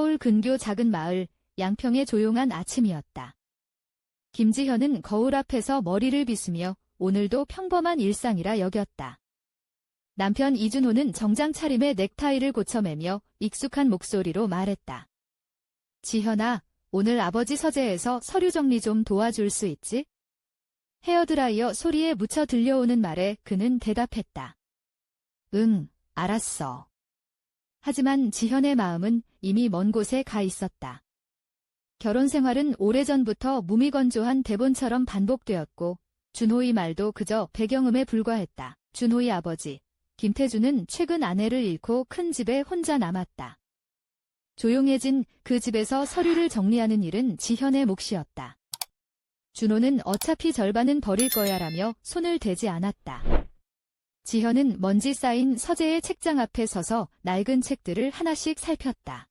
서울 근교 작은 마을 양평의 조용한 아침이었다. 김지현은 거울 앞에서 머리를 빗으며 오늘도 평범한 일상이라 여겼다. 남편 이준호는 정장 차림에 넥타이를 고쳐매며 익숙한 목소리로 말했다. 지현아, 오늘 아버지 서재에서 서류 정리 좀 도와줄 수 있지? 헤어드라이어 소리에 묻혀 들려오는 말에 그는 대답했다. 응, 알았어. 하지만 지현의 마음은 이미 먼 곳에 가 있었다. 결혼 생활은 오래전부터 무미건조한 대본처럼 반복되었고 준호의 말도 그저 배경음에 불과했다. 준호의 아버지, 김태준은 최근 아내를 잃고 큰 집에 혼자 남았다. 조용해진 그 집에서 서류를 정리하는 일은 지현의 몫이었다. 준호는 어차피 절반은 버릴 거야라며 손을 대지 않았다. 지현은 먼지 쌓인 서재의 책장 앞에 서서 낡은 책들을 하나씩 살폈다.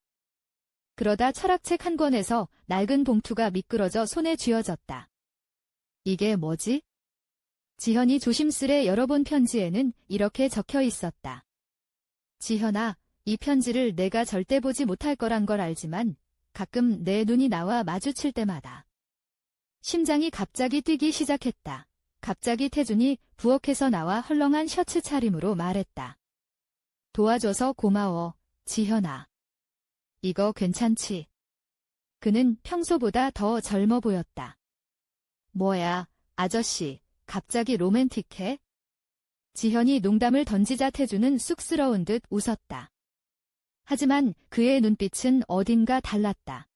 그러다 철학책 한 권에서 낡은 봉투가 미끄러져 손에 쥐어졌다. 이게 뭐지? 지현이 조심스레 열어본 편지에는 이렇게 적혀 있었다. 지현아, 이 편지를 내가 절대 보지 못할 거란 걸 알지만 가끔 내 눈이 나와 마주칠 때마다 심장이 갑자기 뛰기 시작했다. 갑자기 태준이 부엌에서 나와 헐렁한 셔츠 차림으로 말했다. 도와줘서 고마워, 지현아. 이거 괜찮지? 그는 평소보다 더 젊어 보였다. 뭐야, 아저씨, 갑자기 로맨틱해? 지현이 농담을 던지자 태준은 쑥스러운 듯 웃었다. 하지만 그의 눈빛은 어딘가 달랐다.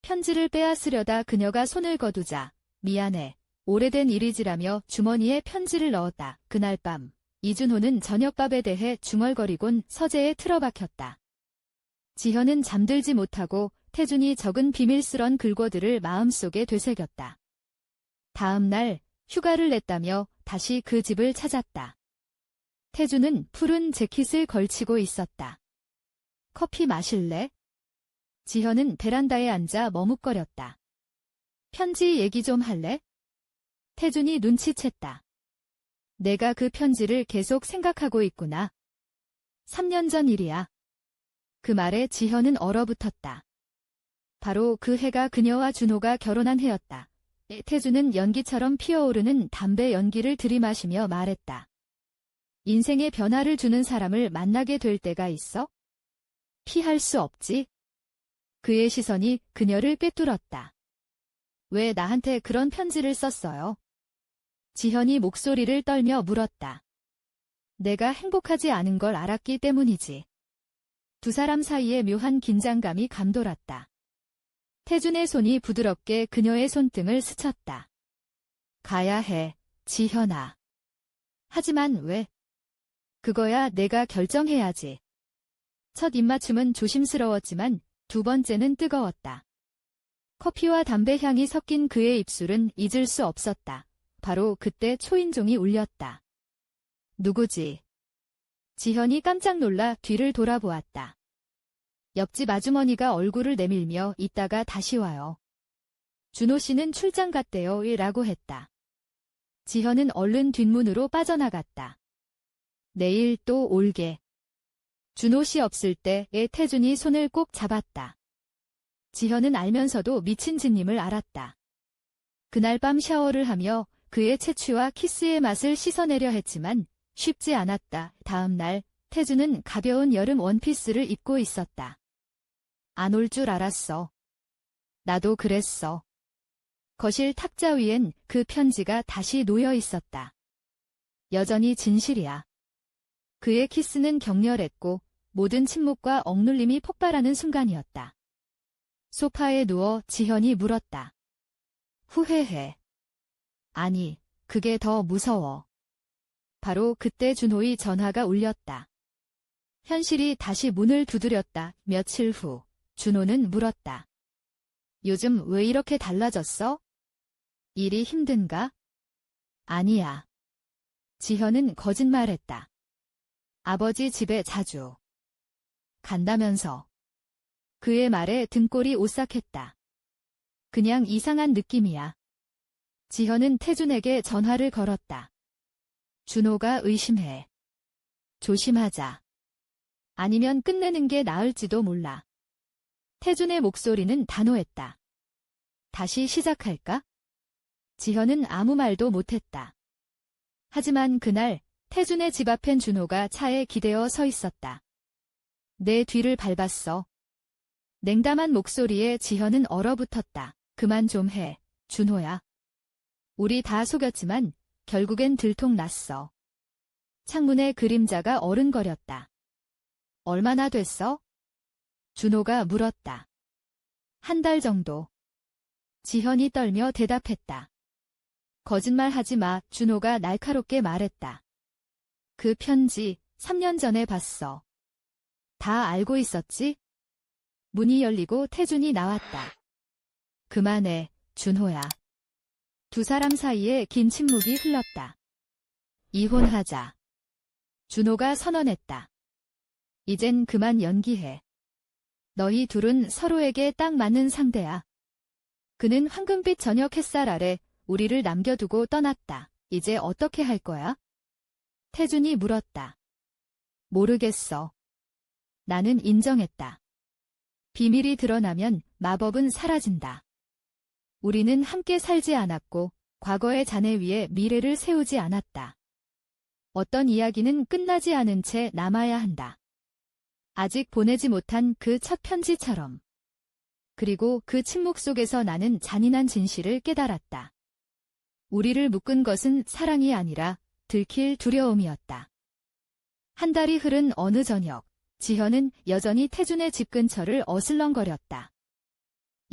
편지를 빼앗으려다 그녀가 손을 거두자 미안해, 오래된 일이지라며 주머니에 편지를 넣었다. 그날 밤 이준호는 저녁밥에 대해 중얼거리곤 서재에 틀어박혔다. 지현은 잠들지 못하고 태준이 적은 비밀스런 글궈들을 마음속에 되새겼다. 다음 날 휴가를 냈다며 다시 그 집을 찾았다. 태준은 푸른 재킷을 걸치고 있었다. 커피 마실래? 지현은 베란다에 앉아 머뭇거렸다. 편지 얘기 좀 할래? 태준이 눈치챘다. 내가 그 편지를 계속 생각하고 있구나. 3년 전 일이야. 그 말에 지현은 얼어붙었다. 바로 그 해가 그녀와 준호가 결혼한 해였다. 태준은 연기처럼 피어오르는 담배 연기를 들이마시며 말했다. 인생에 변화를 주는 사람을 만나게 될 때가 있어? 피할 수 없지. 그의 시선이 그녀를 꿰뚫었다. 왜 나한테 그런 편지를 썼어요? 지현이 목소리를 떨며 물었다. 내가 행복하지 않은 걸 알았기 때문이지. 두 사람 사이에 묘한 긴장감이 감돌았다. 태준의 손이 부드럽게 그녀의 손등을 스쳤다. 가야 해, 지현아. 하지만 왜? 그거야 내가 결정해야지. 첫 입맞춤은 조심스러웠지만 두 번째는 뜨거웠다. 커피와 담배 향이 섞인 그의 입술은 잊을 수 없었다. 바로 그때 초인종이 울렸다. 누구지? 지현이 깜짝 놀라 뒤를 돌아보았다. 옆집 아주머니가 얼굴을 내밀며 있다가 다시 와요. 준호 씨는 출장 갔대요 라고 했다. 지현은 얼른 뒷문으로 빠져나갔다. 내일 또 올게. 준호 씨 없을 때에 태준이 손을 꼭 잡았다. 지현은 알면서도 미친 짓임을 알았다. 그날 밤 샤워를 하며 그의 채취와 키스의 맛을 씻어내려 했지만 쉽지 않았다. 다음 날 태준은 가벼운 여름 원피스를 입고 있었다. 안 올 줄 알았어. 나도 그랬어. 거실 탁자 위엔 그 편지가 다시 놓여 있었다. 여전히 진실이야. 그의 키스는 격렬했고 모든 침묵과 억눌림이 폭발하는 순간이었다. 소파에 누워 지현이 물었다. 후회해. 아니, 그게 더 무서워. 바로 그때 준호의 전화가 울렸다. 현실이 다시 문을 두드렸다. 며칠 후 준호는 물었다. 요즘 왜 이렇게 달라졌어? 일이 힘든가? 아니야. 지현은 거짓말했다. 아버지 집에 자주 간다면서. 그의 말에 등골이 오싹했다. 그냥 이상한 느낌이야. 지현은 태준에게 전화를 걸었다. 준호가 의심해. 조심하자. 아니면 끝내는 게 나을지도 몰라. 태준의 목소리는 단호했다. 다시 시작할까? 지현은 아무 말도 못했다. 하지만 그날 태준의 집 앞엔 준호가 차에 기대어 서 있었다. 내 뒤를 밟았어. 냉담한 목소리에 지현은 얼어붙었다. 그만 좀 해, 준호야. 우리 다 속였지만 결국엔 들통났어. 창문에 그림자가 어른거렸다. 얼마나 됐어? 준호가 물었다. 한 달 정도. 지현이 떨며 대답했다. 거짓말하지 마, 준호가 날카롭게 말했다. 그 편지 3년 전에 봤어. 다 알고 있었지? 문이 열리고 태준이 나왔다. 그만해, 준호야. 두 사람 사이에 긴 침묵이 흘렀다. 이혼하자. 준호가 선언했다. 이젠 그만 연기해. 너희 둘은 서로에게 딱 맞는 상대야. 그는 황금빛 저녁 햇살 아래 우리를 남겨두고 떠났다. 이제 어떻게 할 거야? 태준이 물었다. 모르겠어. 나는 인정했다. 비밀이 드러나면 마법은 사라진다. 우리는 함께 살지 않았고 과거의 잔해 위에 미래를 세우지 않았다. 어떤 이야기는 끝나지 않은 채 남아야 한다. 아직 보내지 못한 그 첫 편지처럼. 그리고 그 침묵 속에서 나는 잔인한 진실을 깨달았다. 우리를 묶은 것은 사랑이 아니라 들킬 두려움이었다. 한 달이 흐른 어느 저녁, 지현은 여전히 태준의 집 근처를 어슬렁거렸다.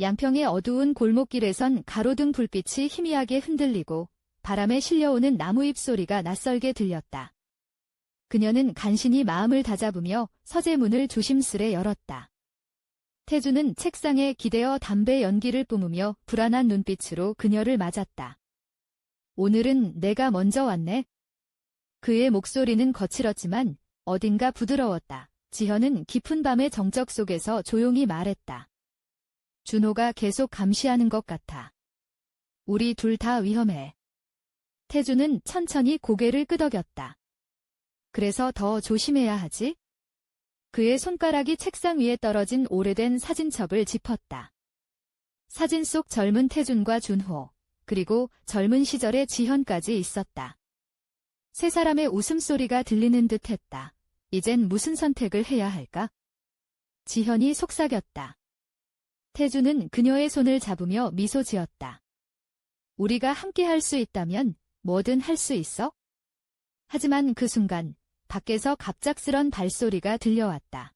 양평의 어두운 골목길에선 가로등 불빛이 희미하게 흔들리고 바람에 실려오는 나무잎 소리가 낯설게 들렸다. 그녀는 간신히 마음을 다잡으며 서재문을 조심스레 열었다. 태준은 책상에 기대어 담배 연기를 뿜으며 불안한 눈빛으로 그녀를 맞았다. 오늘은 내가 먼저 왔네. 그의 목소리는 거칠었지만 어딘가 부드러웠다. 지현은 깊은 밤의 정적 속에서 조용히 말했다. 준호가 계속 감시하는 것 같아. 우리 둘 다 위험해. 태준은 천천히 고개를 끄덕였다. 그래서 더 조심해야 하지? 그의 손가락이 책상 위에 떨어진 오래된 사진첩을 짚었다. 사진 속 젊은 태준과 준호, 그리고 젊은 시절의 지현까지 있었다. 세 사람의 웃음소리가 들리는 듯했다. 이젠 무슨 선택을 해야 할까? 지현이 속삭였다. 태준은 그녀의 손을 잡으며 미소 지었다. 우리가 함께 할 수 있다면 뭐든 할 수 있어? 하지만 그 순간 밖에서 갑작스런 발소리가 들려왔다.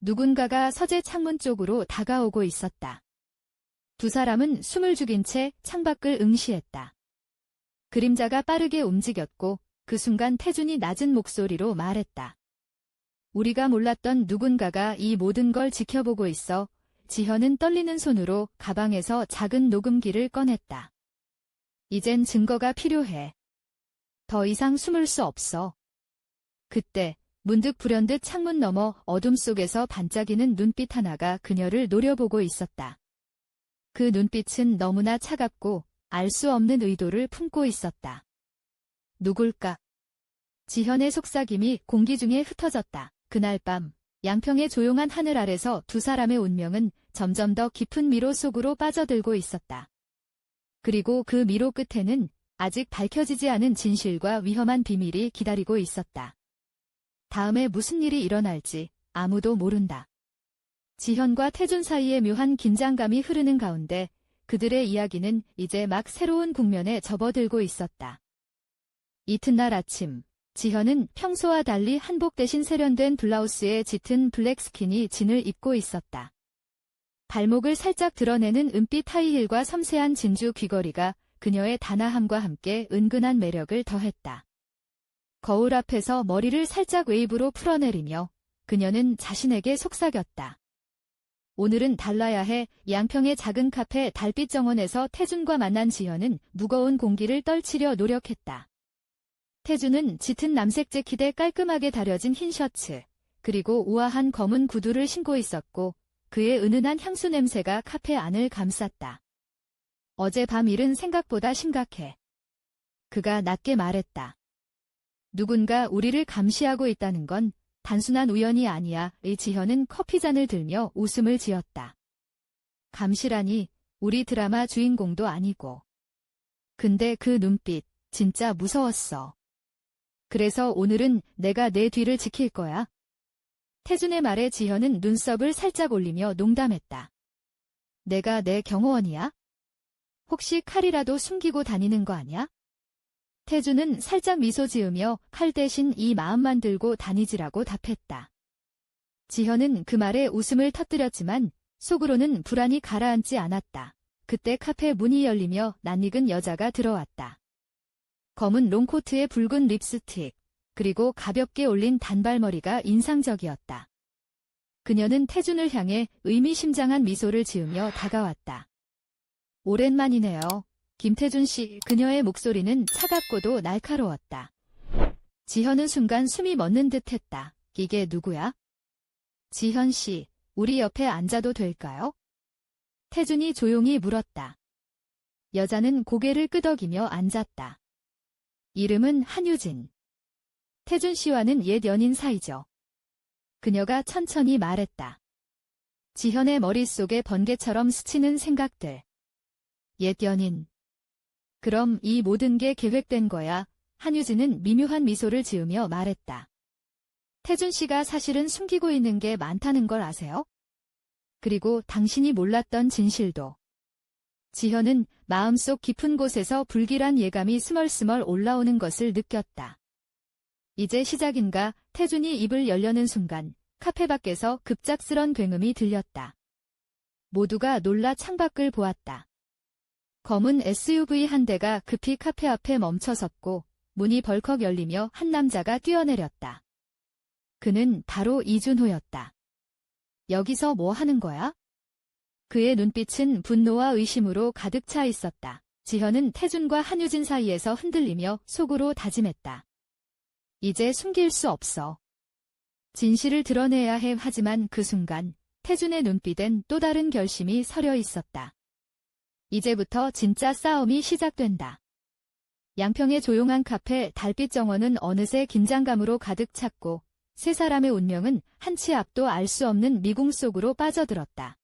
누군가가 서재 창문 쪽으로 다가오고 있었다. 두 사람은 숨을 죽인 채 창밖을 응시했다. 그림자가 빠르게 움직였고 그 순간 태준이 낮은 목소리로 말했다. 우리가 몰랐던 누군가가 이 모든 걸 지켜보고 있어. 지현은 떨리는 손으로 가방에서 작은 녹음기를 꺼냈다. 이젠 증거가 필요해. 더 이상 숨을 수 없어. 그때 문득 불현듯 창문 너머 어둠 속에서 반짝이는 눈빛 하나가 그녀를 노려보고 있었다. 그 눈빛은 너무나 차갑고 알 수 없는 의도를 품고 있었다. 누굴까? 지현의 속삭임이 공기 중에 흩어졌다. 그날 밤 양평의 조용한 하늘 아래서 두 사람의 운명은 점점 더 깊은 미로 속으로 빠져들고 있었다. 그리고 그 미로 끝에는 아직 밝혀지지 않은 진실과 위험한 비밀이 기다리고 있었다. 다음에 무슨 일이 일어날지 아무도 모른다. 지현과 태준 사이에 묘한 긴장감이 흐르는 가운데 그들의 이야기는 이제 막 새로운 국면에 접어들고 있었다. 이튿날 아침, 지현은 평소와 달리 한복 대신 세련된 블라우스에 짙은 블랙 스키니 진을 입고 있었다. 발목을 살짝 드러내는 은빛 하이힐과 섬세한 진주 귀걸이가 그녀의 단아함과 함께 은근한 매력을 더했다. 거울 앞에서 머리를 살짝 웨이브로 풀어내리며 그녀는 자신에게 속삭였다. 오늘은 달라야 해. 양평의 작은 카페 달빛 정원에서 태준과 만난 지현은 무거운 공기를 떨치려 노력했다. 태준은 짙은 남색 재킷에 깔끔하게 다려진 흰 셔츠, 그리고 우아한 검은 구두를 신고 있었고 그의 은은한 향수 냄새가 카페 안을 감쌌다. 어젯밤 일은 생각보다 심각해. 그가 낮게 말했다. 누군가 우리를 감시하고 있다는 건 단순한 우연이 아니야. 지현은 커피잔을 들며 웃음을 지었다. 감시라니, 우리 드라마 주인공도 아니고. 근데 그 눈빛, 진짜 무서웠어. 그래서 오늘은 내가 내 뒤를 지킬 거야. 태준의 말에 지현은 눈썹을 살짝 올리며 농담했다. 내가 내 경호원이야? 혹시 칼이라도 숨기고 다니는 거 아니야? 태준은 살짝 미소 지으며 칼 대신 이 마음만 들고 다니지라고 답했다. 지현은 그 말에 웃음을 터뜨렸지만 속으로는 불안이 가라앉지 않았다. 그때 카페 문이 열리며 낯익은 여자가 들어왔다. 검은 롱코트에 붉은 립스틱, 그리고 가볍게 올린 단발머리가 인상적이었다. 그녀는 태준을 향해 의미심장한 미소를 지으며 다가왔다. 오랜만이네요. 김태준 씨. 그녀의 목소리는 차갑고도 날카로웠다. 지현은 순간 숨이 멎는 듯했다. 이게 누구야? 지현 씨, 우리 옆에 앉아도 될까요? 태준이 조용히 물었다. 여자는 고개를 끄덕이며 앉았다. 이름은 한유진. 태준 씨와는 옛 연인 사이죠. 그녀가 천천히 말했다. 지현의 머릿속에 번개처럼 스치는 생각들. 옛 연인. 그럼 이 모든 게 계획된 거야. 한유진은 미묘한 미소를 지으며 말했다. 태준 씨가 사실은 숨기고 있는 게 많다는 걸 아세요? 그리고 당신이 몰랐던 진실도. 지현은 마음속 깊은 곳에서 불길한 예감이 스멀스멀 올라오는 것을 느꼈다. 이제 시작인가? 태준이 입을 열려는 순간 카페 밖에서 급작스런 굉음이 들렸다. 모두가 놀라 창밖을 보았다. 검은 SUV 한 대가 급히 카페 앞에 멈춰섰고 문이 벌컥 열리며 한 남자가 뛰어내렸다. 그는 바로 이준호였다. 여기서 뭐 하는 거야? 그의 눈빛은 분노와 의심으로 가득 차 있었다. 지현은 태준과 한유진 사이에서 흔들리며 속으로 다짐했다. 이제 숨길 수 없어. 진실을 드러내야 해. 하지만 그 순간 태준의 눈빛엔 또 다른 결심이 서려 있었다. 이제부터 진짜 싸움이 시작된다. 양평의 조용한 카페 달빛 정원은 어느새 긴장감으로 가득 찼고 세 사람의 운명은 한치 앞도 알 수 없는 미궁 속으로 빠져들었다.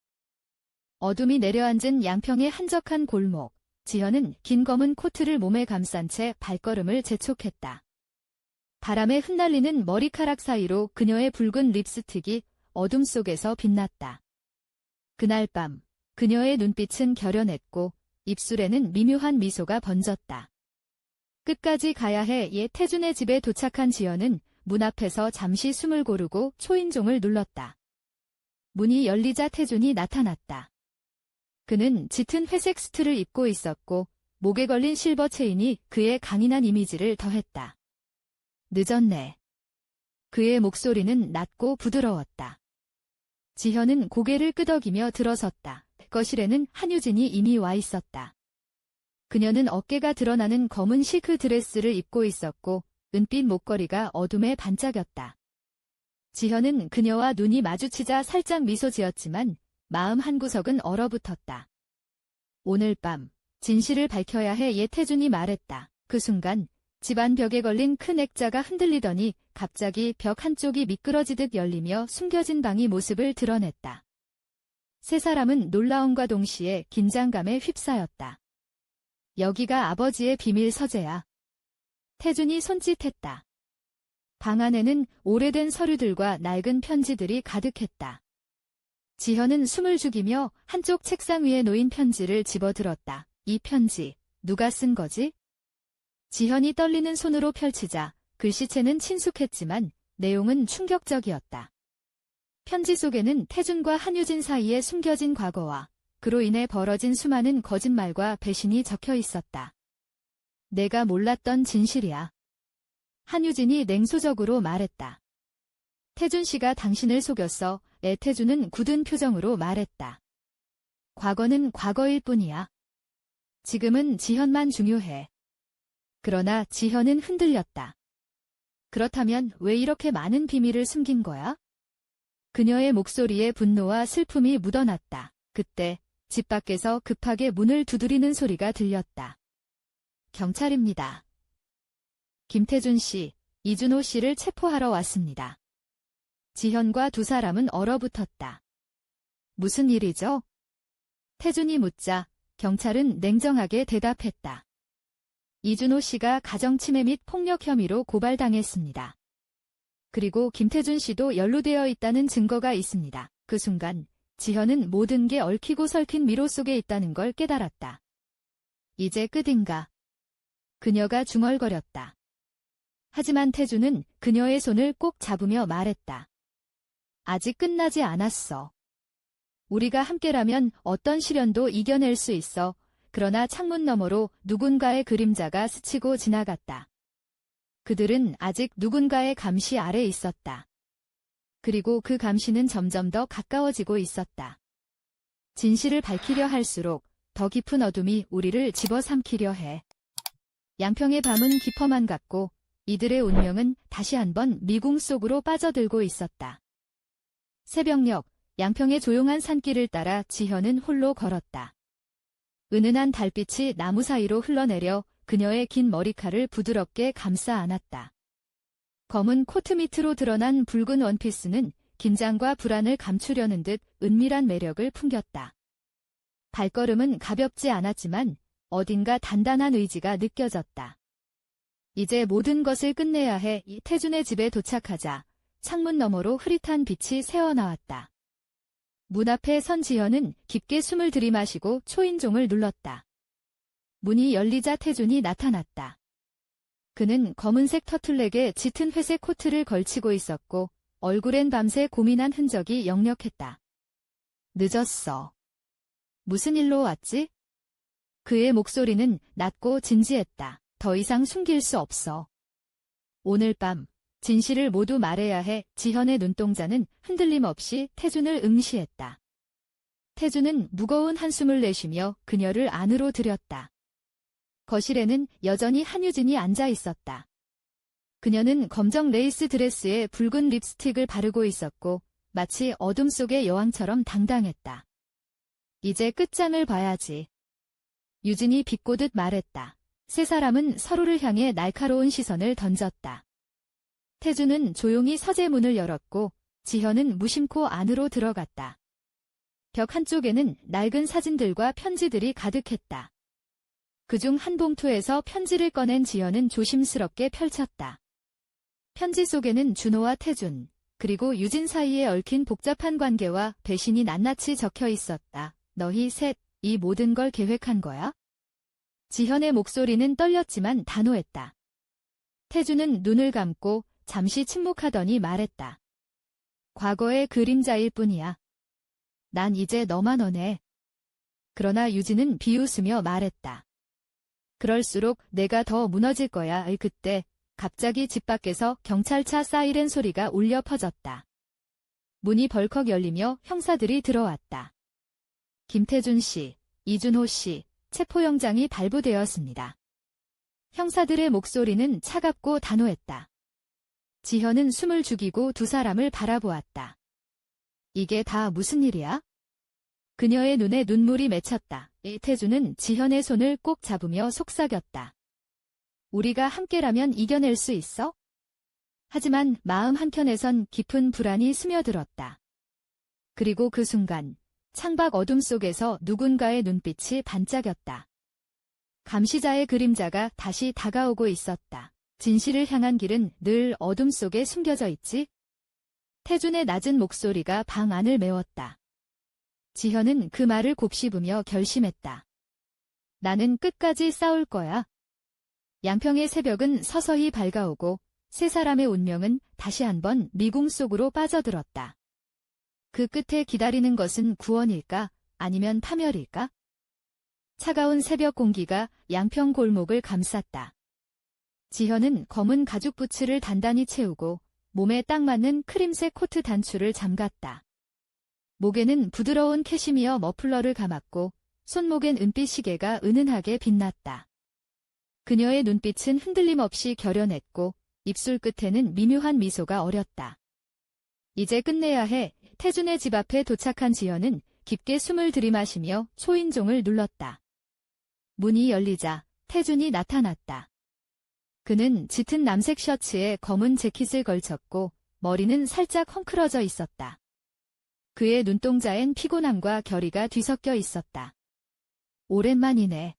어둠이 내려앉은 양평의 한적한 골목, 지현은 긴 검은 코트를 몸에 감싼 채 발걸음을 재촉했다. 바람에 흩날리는 머리카락 사이로 그녀의 붉은 립스틱이 어둠 속에서 빛났다. 그날 밤, 그녀의 눈빛은 결연했고 입술에는 미묘한 미소가 번졌다. 끝까지 가야 해. 태준의 집에 도착한 지연은 문 앞에서 잠시 숨을 고르고 초인종을 눌렀다. 문이 열리자 태준이 나타났다. 그는 짙은 회색 수트를 입고 있었고 목에 걸린 실버 체인이 그의 강인한 이미지를 더했다. 늦었네. 그의 목소리는 낮고 부드러웠다. 지현은 고개를 끄덕이며 들어섰다. 거실에는 한유진이 이미 와 있었다. 그녀는 어깨가 드러나는 검은 실크 드레스를 입고 있었고 은빛 목걸이가 어둠에 반짝였다. 지현은 그녀와 눈이 마주치자 살짝 미소 지었지만 마음 한구석은 얼어붙었다. 오늘 밤 진실을 밝혀야 해. 태준이 말했다. 그 순간 집안 벽에 걸린 큰 액자가 흔들리더니 갑자기 벽 한쪽이 미끄러지듯 열리며 숨겨진 방이 모습을 드러냈다. 세 사람은 놀라움과 동시에 긴장감에 휩싸였다. 여기가 아버지의 비밀 서재야. 태준이 손짓했다. 방 안에는 오래된 서류들과 낡은 편지들이 가득했다. 지현은 숨을 죽이며 한쪽 책상 위에 놓인 편지를 집어들었다. 이 편지, 누가 쓴 거지? 지현이 떨리는 손으로 펼치자 글씨체는 친숙했지만 내용은 충격적이었다. 편지 속에는 태준과 한유진 사이에 숨겨진 과거와 그로 인해 벌어진 수많은 거짓말과 배신이 적혀 있었다. 내가 몰랐던 진실이야. 한유진이 냉소적으로 말했다. 태준 씨가 당신을 속였어. 태준은 굳은 표정으로 말했다. 과거는 과거일 뿐이야. 지금은 지현만 중요해. 그러나 지현은 흔들렸다. 그렇다면 왜 이렇게 많은 비밀을 숨긴 거야? 그녀의 목소리에 분노와 슬픔이 묻어났다. 그때 집 밖에서 급하게 문을 두드리는 소리가 들렸다. 경찰입니다. 김태준 씨, 이준호 씨를 체포하러 왔습니다. 지현과 두 사람은 얼어붙었다. 무슨 일이죠? 태준이 묻자 경찰은 냉정하게 대답했다. 이준호 씨가 가정침해 및 폭력 혐의로 고발당했습니다. 그리고 김태준 씨도 연루되어 있다는 증거가 있습니다. 그 순간 지현은 모든 게 얽히고 설킨 미로 속에 있다는 걸 깨달았다. 이제 끝인가? 그녀가 중얼거렸다. 하지만 태준은 그녀의 손을 꼭 잡으며 말했다. 아직 끝나지 않았어. 우리가 함께라면 어떤 시련도 이겨낼 수 있어. 그러나 창문 너머로 누군가의 그림자가 스치고 지나갔다. 그들은 아직 누군가의 감시 아래 있었다. 그리고 그 감시는 점점 더 가까워지고 있었다. 진실을 밝히려 할수록 더 깊은 어둠이 우리를 집어삼키려 해. 양평의 밤은 깊어만 갔고 이들의 운명은 다시 한번 미궁 속으로 빠져들고 있었다. 새벽녘 양평의 조용한 산길을 따라 지현은 홀로 걸었다. 은은한 달빛이 나무 사이로 흘러내려 그녀의 긴 머리칼을 부드럽게 감싸 안았다. 검은 코트 밑으로 드러난 붉은 원피스는 긴장과 불안을 감추려는 듯 은밀한 매력을 풍겼다. 발걸음은 가볍지 않았지만 어딘가 단단한 의지가 느껴졌다. 이제 모든 것을 끝내야 해. 태준의 집에 도착하자 창문 너머로 흐릿한 빛이 새어나왔다. 문 앞에 선 지현은 깊게 숨을 들이마시고 초인종을 눌렀다. 문이 열리자 태준이 나타났다. 그는 검은색 터틀넥에 짙은 회색 코트를 걸치고 있었고 얼굴엔 밤새 고민한 흔적이 역력했다. 늦었어. 무슨 일로 왔지? 그의 목소리는 낮고 진지했다. 더 이상 숨길 수 없어. 오늘 밤 진실을 모두 말해야 해. 지현의 눈동자는 흔들림 없이 태준을 응시했다. 태준은 무거운 한숨을 내쉬며 그녀를 안으로 들였다. 거실에는 여전히 한유진이 앉아 있었다. 그녀는 검정 레이스 드레스에 붉은 립스틱을 바르고 있었고 마치 어둠 속의 여왕처럼 당당했다. 이제 끝장을 봐야지. 유진이 비꼬듯 말했다. 세 사람은 서로를 향해 날카로운 시선을 던졌다. 태준은 조용히 서재문을 열었고 지현은 무심코 안으로 들어갔다. 벽 한쪽에는 낡은 사진들과 편지들이 가득했다. 그중 한 봉투에서 편지를 꺼낸 지현은 조심스럽게 펼쳤다. 편지 속에는 준호와 태준, 그리고 유진 사이에 얽힌 복잡한 관계와 배신이 낱낱이 적혀 있었다. 너희 셋, 이 모든 걸 계획한 거야? 지현의 목소리는 떨렸지만 단호했다. 태준은 눈을 감고 잠시 침묵하더니 말했다. 과거의 그림자일 뿐이야. 난 이제 너만 원해. 그러나 유진은 비웃으며 말했다. 그럴수록 내가 더 무너질 거야. 그때 갑자기 집 밖에서 경찰차 사이렌 소리가 울려 퍼졌다. 문이 벌컥 열리며 형사들이 들어왔다. 김태준 씨, 이준호 씨, 체포영장이 발부되었습니다. 형사들의 목소리는 차갑고 단호했다. 지현은 숨을 죽이고 두 사람을 바라보았다. 이게 다 무슨 일이야? 그녀의 눈에 눈물이 맺혔다. 태준은 지현의 손을 꼭 잡으며 속삭였다. 우리가 함께라면 이겨낼 수 있어? 하지만 마음 한켠에선 깊은 불안이 스며들었다. 그리고 그 순간 창밖 어둠 속에서 누군가의 눈빛이 반짝였다. 감시자의 그림자가 다시 다가오고 있었다. 진실을 향한 길은 늘 어둠 속에 숨겨져 있지? 태준의 낮은 목소리가 방 안을 메웠다. 지현은 그 말을 곱씹으며 결심했다. 나는 끝까지 싸울 거야. 양평의 새벽은 서서히 밝아오고 세 사람의 운명은 다시 한번 미궁 속으로 빠져들었다. 그 끝에 기다리는 것은 구원일까? 아니면 파멸일까? 차가운 새벽 공기가 양평 골목을 감쌌다. 지현은 검은 가죽 부츠를 단단히 채우고 몸에 딱 맞는 크림색 코트 단추를 잠갔다. 목에는 부드러운 캐시미어 머플러를 감았고 손목엔 은빛 시계가 은은하게 빛났다. 그녀의 눈빛은 흔들림 없이 결연했고 입술 끝에는 미묘한 미소가 어렸다. 이제 끝내야 해. 태준의 집 앞에 도착한 지현은 깊게 숨을 들이마시며 초인종을 눌렀다. 문이 열리자 태준이 나타났다. 그는 짙은 남색 셔츠에 검은 재킷을 걸쳤고 머리는 살짝 헝클어져 있었다. 그의 눈동자엔 피곤함과 결의가 뒤섞여 있었다. 오랜만이네.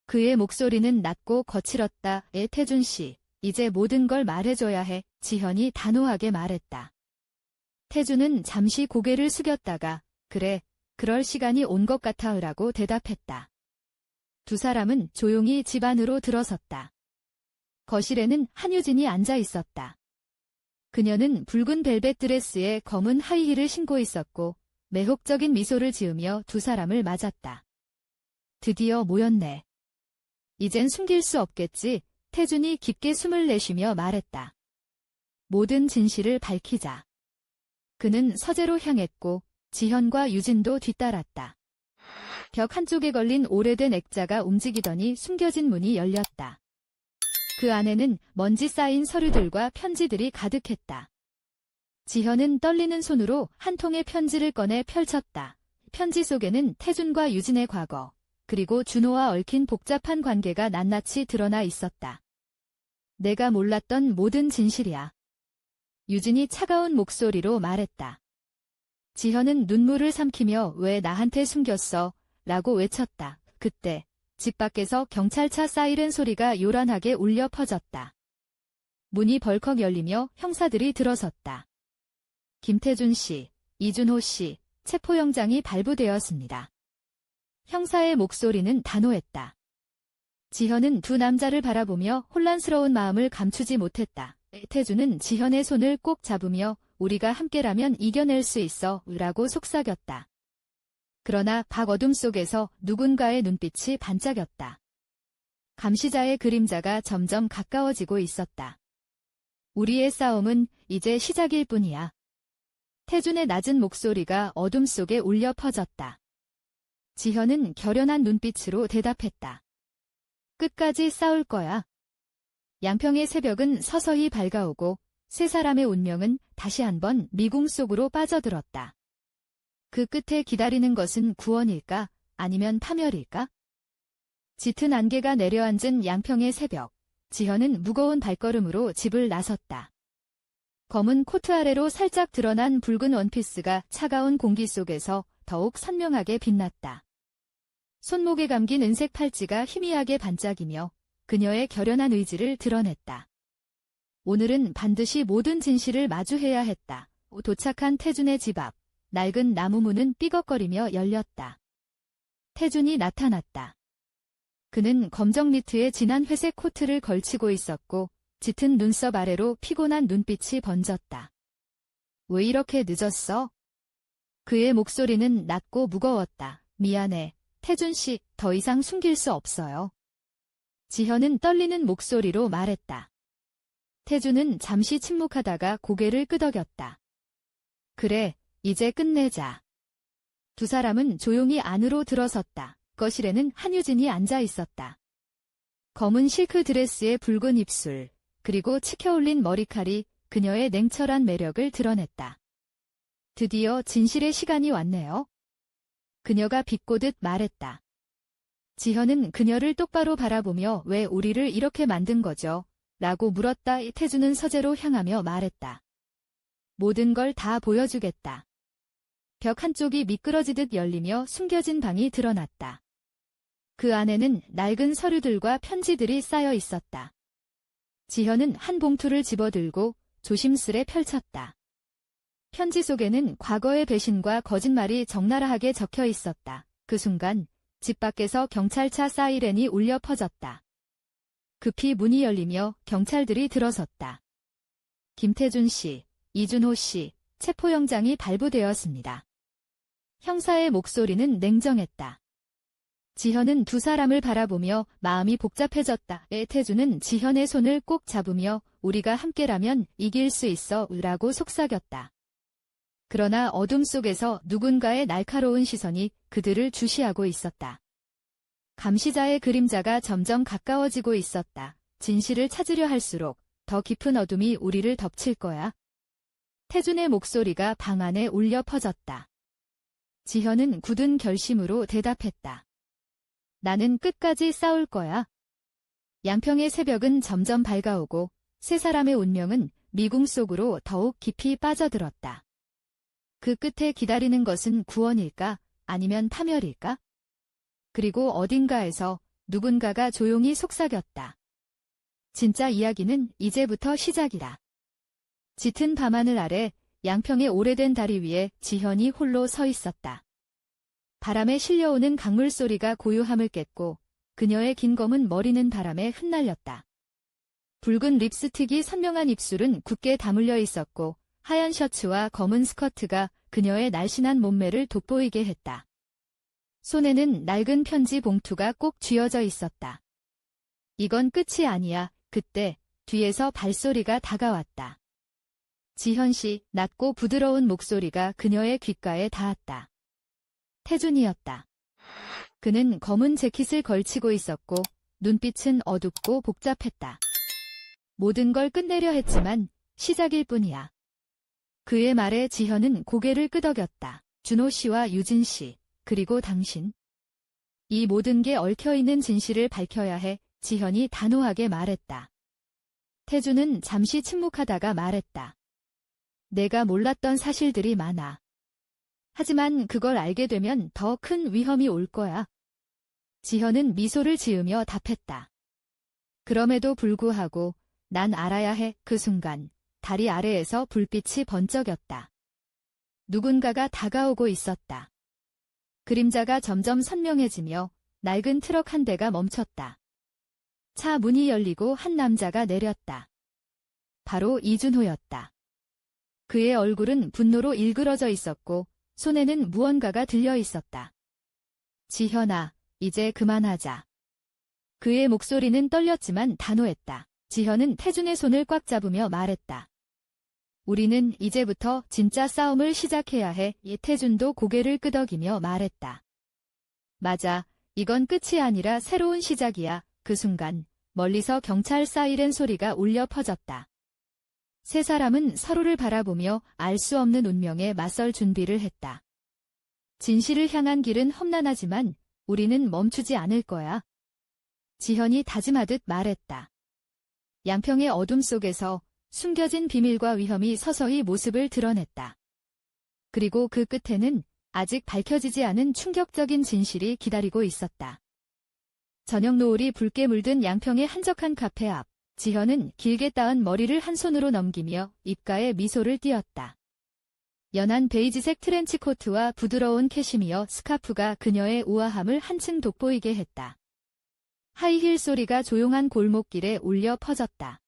그의 목소리는 낮고 거칠었다. 태준 씨, 이제 모든 걸 말해줘야 해. 지현이 단호하게 말했다. 태준은 잠시 고개를 숙였다가 그래, 그럴 시간이 온 것 같아라고 대답했다. 두 사람은 조용히 집 안으로 들어섰다. 거실에는 한유진이 앉아 있었다. 그녀는 붉은 벨벳 드레스에 검은 하이힐을 신고 있었고 매혹적인 미소를 지으며 두 사람을 맞았다. 드디어 모였네. 이젠 숨길 수 없겠지. 태준이 깊게 숨을 내쉬며 말했다. 모든 진실을 밝히자. 그는 서재로 향했고 지현과 유진도 뒤따랐다. 벽 한쪽에 걸린 오래된 액자가 움직이더니 숨겨진 문이 열렸다. 그 안에는 먼지 쌓인 서류들과 편지들이 가득했다. 지현은 떨리는 손으로 한 통의 편지를 꺼내 펼쳤다. 편지 속에는 태준과 유진의 과거, 그리고 준호와 얽힌 복잡한 관계가 낱낱이 드러나 있었다. 내가 몰랐던 모든 진실이야. 유진이 차가운 목소리로 말했다. 지현은 눈물을 삼키며 왜 나한테 숨겼어? 라고 외쳤다. 그때 집 밖에서 경찰차 사이렌 소리가 요란하게 울려 퍼졌다. 문이 벌컥 열리며 형사들이 들어섰다. 김태준 씨, 이준호 씨, 체포영장이 발부되었습니다. 형사의 목소리는 단호했다. 지현은 두 남자를 바라보며 혼란스러운 마음을 감추지 못했다. 태준은 지현의 손을 꼭 잡으며 우리가 함께라면 이겨낼 수 있어 라고 속삭였다. 그러나 박어둠 속에서 누군가의 눈빛이 반짝였다. 감시자의 그림자가 점점 가까워지고 있었다. 우리의 싸움은 이제 시작일 뿐이야. 태준의 낮은 목소리가 어둠 속에 울려 퍼졌다. 지현은 결연한 눈빛으로 대답했다. 끝까지 싸울 거야. 양평의 새벽은 서서히 밝아오고 세 사람의 운명은 다시 한번 미궁 속으로 빠져들었다. 그 끝에 기다리는 것은 구원일까? 아니면 파멸일까? 짙은 안개가 내려앉은 양평의 새벽, 지현은 무거운 발걸음으로 집을 나섰다. 검은 코트 아래로 살짝 드러난 붉은 원피스가 차가운 공기 속에서 더욱 선명하게 빛났다. 손목에 감긴 은색 팔찌가 희미하게 반짝이며 그녀의 결연한 의지를 드러냈다. 오늘은 반드시 모든 진실을 마주해야 했다. 도착한 태준의 집 앞, 낡은 나무 문은 삐걱거리며 열렸다. 태준이 나타났다. 그는 검정 니트에 진한 회색 코트를 걸치고 있었고 짙은 눈썹 아래로 피곤한 눈빛이 번졌다. 왜 이렇게 늦었어? 그의 목소리는 낮고 무거웠다. 미안해. 태준 씨, 더 이상 숨길 수 없어요. 지현은 떨리는 목소리로 말했다. 태준은 잠시 침묵하다가 고개를 끄덕였다. 그래, 이제 끝내자. 두 사람은 조용히 안으로 들어섰다. 거실에는 한유진이 앉아 있었다. 검은 실크 드레스의 붉은 입술, 그리고 치켜올린 머리칼이 그녀의 냉철한 매력을 드러냈다. 드디어 진실의 시간이 왔네요. 그녀가 비꼬듯 말했다. 지현은 그녀를 똑바로 바라보며 왜 우리를 이렇게 만든 거죠? 라고 물었다. 태준은 서재로 향하며 말했다. 모든 걸 다 보여주겠다. 벽 한쪽이 미끄러지듯 열리며 숨겨진 방이 드러났다. 그 안에는 낡은 서류들과 편지들이 쌓여 있었다. 지현은 한 봉투를 집어들고 조심스레 펼쳤다. 편지 속에는 과거의 배신과 거짓말이 적나라하게 적혀 있었다. 그 순간 집 밖에서 경찰차 사이렌이 울려 퍼졌다. 급히 문이 열리며 경찰들이 들어섰다. 김태준 씨, 이준호 씨, 체포영장이 발부되었습니다. 형사의 목소리는 냉정했다. 지현은 두 사람을 바라보며 마음이 복잡해졌다. 태준은 지현의 손을 꼭 잡으며 우리가 함께라면 이길 수 있어 라고 속삭였다. 그러나 어둠 속에서 누군가의 날카로운 시선이 그들을 주시하고 있었다. 감시자의 그림자가 점점 가까워지고 있었다. 진실을 찾으려 할수록 더 깊은 어둠이 우리를 덮칠 거야. 태준의 목소리가 방 안에 울려 퍼졌다. 지현은 굳은 결심으로 대답했다. 나는 끝까지 싸울 거야. 양평의 새벽은 점점 밝아오고 세 사람의 운명은 미궁 속으로 더욱 깊이 빠져들었다. 그 끝에 기다리는 것은 구원일까? 아니면 파멸일까? 그리고 어딘가에서 누군가가 조용히 속삭였다. 진짜 이야기는 이제부터 시작이다. 짙은 밤하늘 아래 양평의 오래된 다리 위에 지현이 홀로 서 있었다. 바람에 실려오는 강물 소리가 고요함을 깼고 그녀의 긴 검은 머리는 바람에 흩날렸다. 붉은 립스틱이 선명한 입술은 굳게 다물려 있었고 하얀 셔츠와 검은 스커트가 그녀의 날씬한 몸매를 돋보이게 했다. 손에는 낡은 편지 봉투가 꼭 쥐어져 있었다. 이건 끝이 아니야. 그때 뒤에서 발소리가 다가왔다. 지현 씨, 낮고 부드러운 목소리가 그녀의 귓가에 닿았다. 태준이었다. 그는 검은 재킷을 걸치고 있었고 눈빛은 어둡고 복잡했다. 모든 걸 끝내려 했지만 시작일 뿐이야. 그의 말에 지현은 고개를 끄덕였다. 준호 씨와 유진 씨, 그리고 당신. 이 모든 게 얽혀있는 진실을 밝혀야 해. 지현이 단호하게 말했다. 태준은 잠시 침묵하다가 말했다. 내가 몰랐던 사실들이 많아. 하지만 그걸 알게 되면 더 큰 위험이 올 거야. 지현은 미소를 지으며 답했다. 그럼에도 불구하고 난 알아야 해. 그 순간 다리 아래에서 불빛이 번쩍였다. 누군가가 다가오고 있었다. 그림자가 점점 선명해지며 낡은 트럭 한 대가 멈췄다. 차 문이 열리고 한 남자가 내렸다. 바로 이준호였다. 그의 얼굴은 분노로 일그러져 있었고 손에는 무언가가 들려 있었다. 지현아, 이제 그만하자. 그의 목소리는 떨렸지만 단호했다. 지현은 태준의 손을 꽉 잡으며 말했다. 우리는 이제부터 진짜 싸움을 시작해야 해. 태준도 고개를 끄덕이며 말했다. 맞아, 이건 끝이 아니라 새로운 시작이야. 그 순간 멀리서 경찰 사이렌 소리가 울려 퍼졌다. 세 사람은 서로를 바라보며 알 수 없는 운명에 맞설 준비를 했다. 진실을 향한 길은 험난하지만 우리는 멈추지 않을 거야. 지현이 다짐하듯 말했다. 양평의 어둠 속에서 숨겨진 비밀과 위험이 서서히 모습을 드러냈다. 그리고 그 끝에는 아직 밝혀지지 않은 충격적인 진실이 기다리고 있었다. 저녁 노을이 붉게 물든 양평의 한적한 카페 앞, 지현은 길게 따은 머리를 한 손으로 넘기며 입가에 미소를 띄었다. 연한 베이지색 트렌치 코트와 부드러운 캐시미어 스카프가 그녀의 우아함을 한층 돋보이게 했다. 하이힐 소리가 조용한 골목길에 울려 퍼졌다.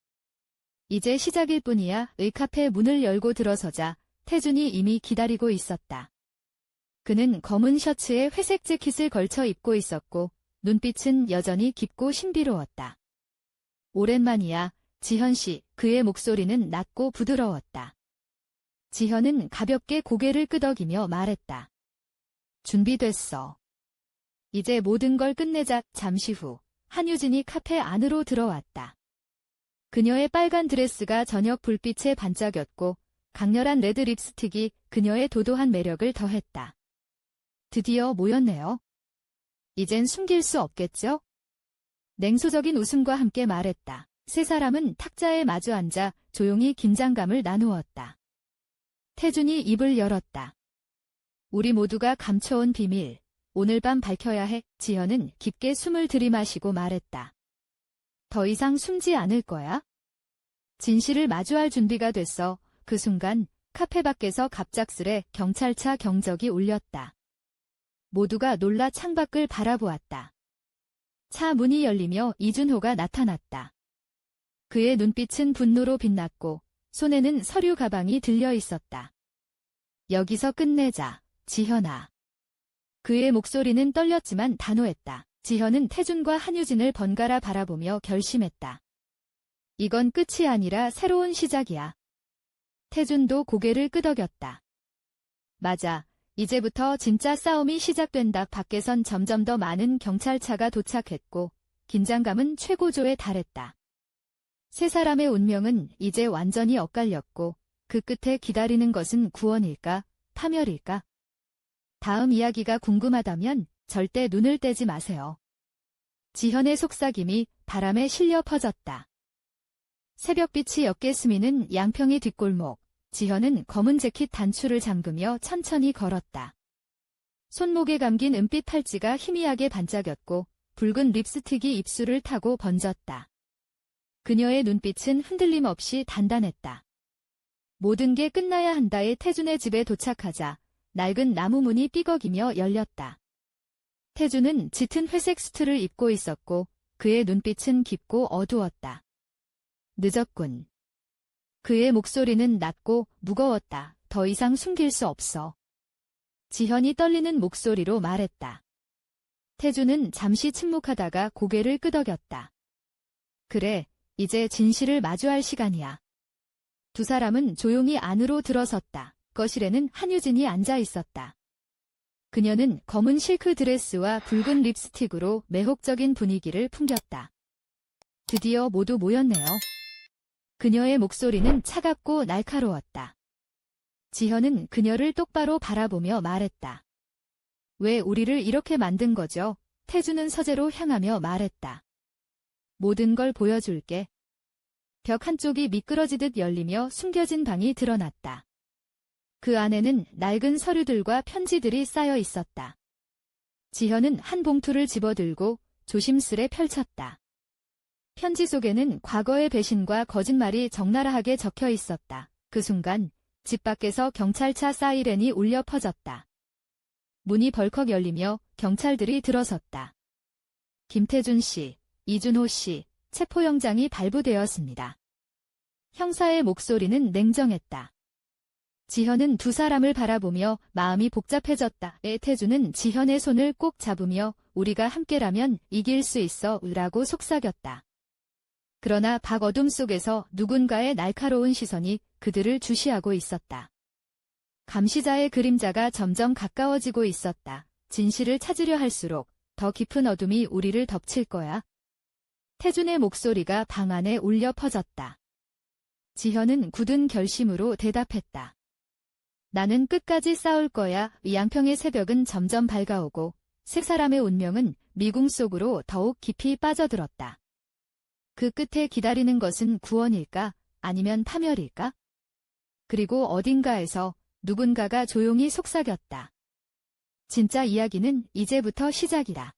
이제 시작일 뿐이야. 의 카페 문을 열고 들어서자 태준이 이미 기다리고 있었다. 그는 검은 셔츠에 회색 재킷을 걸쳐 입고 있었고 눈빛은 여전히 깊고 신비로웠다. 오랜만이야, 지현 씨. 그의 목소리는 낮고 부드러웠다. 지현은 가볍게 고개를 끄덕이며 말했다. 준비됐어. 이제 모든 걸 끝내자. 잠시 후 한유진이 카페 안으로 들어왔다. 그녀의 빨간 드레스가 저녁 불빛에 반짝였고 강렬한 레드 립스틱이 그녀의 도도한 매력을 더했다. 드디어 모였네요. 이젠 숨길 수 없겠죠? 냉소적인 웃음과 함께 말했다. 세 사람은 탁자에 마주 앉아 조용히 긴장감을 나누었다. 태준이 입을 열었다. 우리 모두가 감춰온 비밀, 오늘 밤 밝혀야 해. 지현은 깊게 숨을 들이마시고 말했다. 더 이상 숨지 않을 거야? 진실을 마주할 준비가 됐어. 그 순간 카페 밖에서 갑작스레 경찰차 경적이 울렸다. 모두가 놀라 창밖을 바라보았다. 차 문이 열리며 이준호가 나타났다. 그의 눈빛은 분노로 빛났고 손에는 서류 가방이 들려 있었다. 여기서 끝내자, 지현아. 그의 목소리는 떨렸지만 단호했다. 지현은 태준과 한유진을 번갈아 바라보며 결심했다. 이건 끝이 아니라 새로운 시작이야. 태준도 고개를 끄덕였다. 맞아. 이제부터 진짜 싸움이 시작된다. 밖에선 점점 더 많은 경찰차가 도착했고 긴장감은 최고조에 달했다. 세 사람의 운명은 이제 완전히 엇갈렸고 그 끝에 기다리는 것은 구원일까, 파멸일까? 다음 이야기가 궁금하다면 절대 눈을 떼지 마세요. 지현의 속삭임이 바람에 실려 퍼졌다. 새벽빛이 옅게 스미는 양평의 뒷골목, 지현은 검은 재킷 단추를 잠그며 천천히 걸었다. 손목에 감긴 은빛 팔찌가 희미하게 반짝였고 붉은 립스틱이 입술을 타고 번졌다. 그녀의 눈빛은 흔들림 없이 단단했다. 모든 게 끝나야 한다의 태준의 집에 도착하자 낡은 나무 문이 삐걱이며 열렸다. 태준은 짙은 회색 수트를 입고 있었고 그의 눈빛은 깊고 어두웠다. 늦었군. 그의 목소리는 낮고 무거웠다. 더 이상 숨길 수 없어. 지현이 떨리는 목소리로 말했다. 태준은 잠시 침묵하다가 고개를 끄덕였다. 그래, 이제 진실을 마주할 시간이야. 두 사람은 조용히 안으로 들어섰다. 거실에는 한유진이 앉아 있었다. 그녀는 검은 실크 드레스와 붉은 립스틱으로 매혹적인 분위기를 풍겼다. 드디어 모두 모였네요. 그녀의 목소리는 차갑고 날카로웠다. 지현은 그녀를 똑바로 바라보며 말했다. 왜 우리를 이렇게 만든 거죠? 태준은 서재로 향하며 말했다. 모든 걸 보여줄게. 벽 한쪽이 미끄러지듯 열리며 숨겨진 방이 드러났다. 그 안에는 낡은 서류들과 편지들이 쌓여 있었다. 지현은 한 봉투를 집어들고 조심스레 펼쳤다. 편지 속에는 과거의 배신과 거짓말이 적나라하게 적혀 있었다. 그 순간 집 밖에서 경찰차 사이렌이 울려 퍼졌다. 문이 벌컥 열리며 경찰들이 들어섰다. 김태준 씨, 이준호 씨, 체포영장이 발부되었습니다. 형사의 목소리는 냉정했다. 지현은 두 사람을 바라보며 마음이 복잡해졌다. 태준은 지현의 손을 꼭 잡으며 우리가 함께라면 이길 수 있어 라고 속삭였다. 그러나 박어둠 속에서 누군가의 날카로운 시선이 그들을 주시하고 있었다. 감시자의 그림자가 점점 가까워지고 있었다. 진실을 찾으려 할수록 더 깊은 어둠이 우리를 덮칠 거야. 태준의 목소리가 방 안에 울려 퍼졌다. 지현은 굳은 결심으로 대답했다. 나는 끝까지 싸울 거야. 양평의 새벽은 점점 밝아오고 세 사람의 운명은 미궁 속으로 더욱 깊이 빠져들었다. 그 끝에 기다리는 것은 구원일까? 아니면 파멸일까? 그리고 어딘가에서 누군가가 조용히 속삭였다. 진짜 이야기는 이제부터 시작이다.